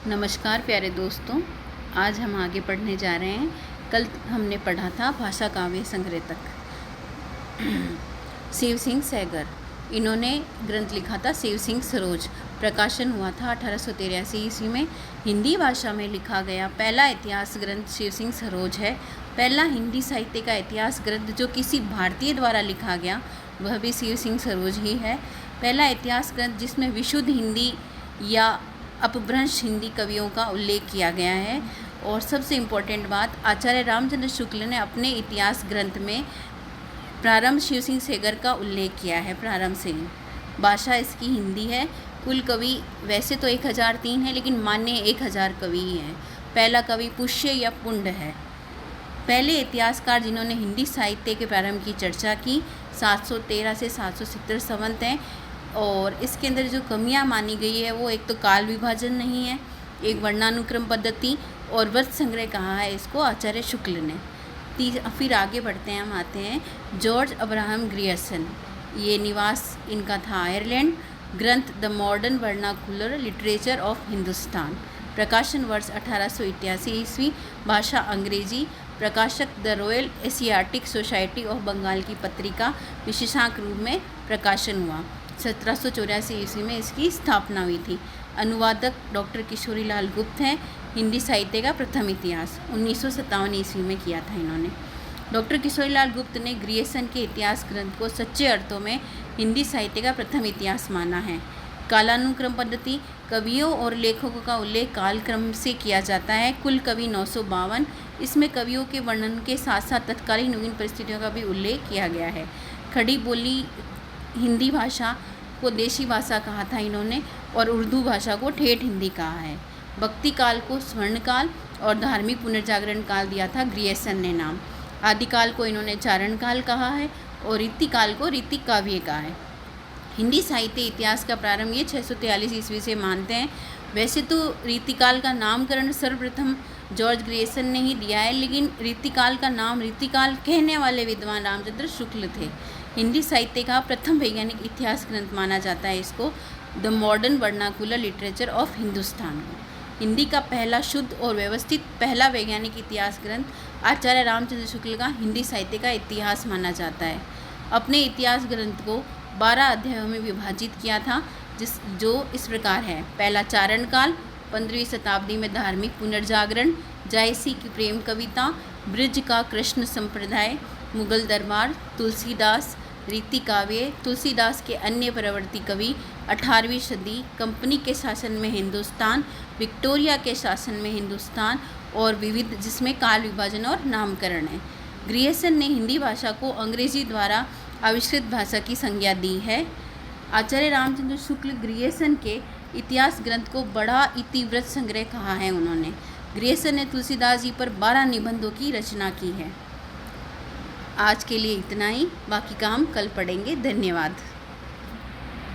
नमस्कार प्यारे दोस्तों, आज हम आगे पढ़ने जा रहे हैं। कल हमने पढ़ा था भाषा काव्य संग्रह तक। शिव सिंह सैगर, इन्होंने ग्रंथ लिखा था शिव सिंह सरोज। प्रकाशन हुआ था 1883 ईस्वी में। हिंदी भाषा में लिखा गया पहला इतिहास ग्रंथ शिव सिंह सरोज है। पहला हिंदी साहित्य का इतिहास ग्रंथ जो किसी भारतीय द्वारा लिखा गया वह भी शिव सिंह सरोज ही है। पहला इतिहास ग्रंथ जिसमें विशुद्ध हिंदी या अपभ्रंश हिंदी कवियों का उल्लेख किया गया है। और सबसे इम्पोर्टेंट बात, आचार्य रामचंद्र शुक्ल ने अपने इतिहास ग्रंथ में प्रारंभ शिव सिंह सैगर का उल्लेख किया है। प्रारंभ से भाषा इसकी हिंदी है। कुल कवि वैसे तो 1003 है, लेकिन मान्य 1000 कवि ही हैं। पहला कवि पुष्य या पुंड है। पहले इतिहासकार जिन्होंने हिंदी साहित्य के प्रारंभ की चर्चा की 713 से 770 संवत हैं। और इसके अंदर जो कमियां मानी गई है वो एक तो काल विभाजन नहीं है, एक वर्णानुक्रम पद्धति और वर्ष संग्रह कहा है इसको आचार्य शुक्ल ने। फिर आगे बढ़ते हैं, हम आते हैं जॉर्ज अब्राहम ग्रियर्सन। ये निवास इनका था आयरलैंड। ग्रंथ the modern vernacular literature of Hindustan. प्रकाशन वर्ष 1888 ईस्वी। भाषा अंग्रेजी। प्रकाशक the Royal Asiatic Society of Bengal की पत्रिका विशेषांक रूप में प्रकाशन हुआ। 1784 ईस्वी में इसकी स्थापना हुई थी। अनुवादक डॉक्टर किशोरी लाल गुप्त हैं। हिंदी साहित्य का प्रथम इतिहास 1957 ईस्वी में किया था इन्होंने। डॉक्टर किशोरी लाल गुप्त ने ग्रियर्सन के इतिहास ग्रंथ को सच्चे अर्थों में हिंदी साहित्य का प्रथम इतिहास माना है। कालानुक्रम पद्धति, कवियों और लेखकों का उल्लेख कालक्रम से किया जाता है। कुल कवि 952। इसमें कवियों के वर्णन के साथ साथ तत्कालीन नवीन परिस्थितियों का भी उल्लेख किया गया है। खड़ी बोली हिंदी भाषा को देशी भाषा कहा था इन्होंने, और उर्दू भाषा को ठेठ हिंदी कहा है। भक्ति काल को स्वर्ण काल और धार्मिक पुनर्जागरण काल दिया था ग्रियर्सन ने नाम। आदिकाल को इन्होंने चारण काल कहा है और रीतिकाल को रीति काव्य कहा है। हिंदी साहित्य इतिहास का प्रारंभ ये 643 ईस्वी से मानते हैं। वैसे तो रीतिकाल का नामकरण सर्वप्रथम जॉर्ज ग्रियर्सन ने ही दिया है, लेकिन रीतिकाल का नाम रीतिकाल कहने वाले विद्वान रामचंद्र शुक्ल थे। हिंदी साहित्य का प्रथम वैज्ञानिक इतिहास ग्रंथ माना जाता है इसको, the modern vernacular literature of Hindustan को। हिंदी का पहला शुद्ध और व्यवस्थित पहला वैज्ञानिक इतिहास ग्रंथ आचार्य रामचंद्र शुक्ल का हिंदी साहित्य का इतिहास माना जाता है। अपने इतिहास ग्रंथ को 12 अध्यायों में विभाजित किया था, जो इस प्रकार है। पहला चारण काल, 15वीं शताब्दी में धार्मिक पुनर्जागरण, जायसी की प्रेम कविता, ब्रज का कृष्ण संप्रदाय, मुगल दरबार, तुलसीदास, रीति काव्य, तुलसीदास के अन्य प्रवर्ती कवि, 18वीं सदी, कंपनी के शासन में हिंदुस्तान, विक्टोरिया के शासन में हिंदुस्तान और विविध, जिसमें काल विभाजन और नामकरण है। ग्रियर्सन ने हिंदी भाषा को अंग्रेजी द्वारा आविष्कृत भाषा की संज्ञा दी है। आचार्य रामचंद्र शुक्ल ग्रियर्सन के इतिहास ग्रंथ को बड़ा इतिवृत्त संग्रह कहा है उन्होंने। ग्रियर्सन ने तुलसीदास जी पर 12 निबंधों की रचना की है। आज के लिए इतना ही, बाकी काम कल पढ़ेंगे। धन्यवाद।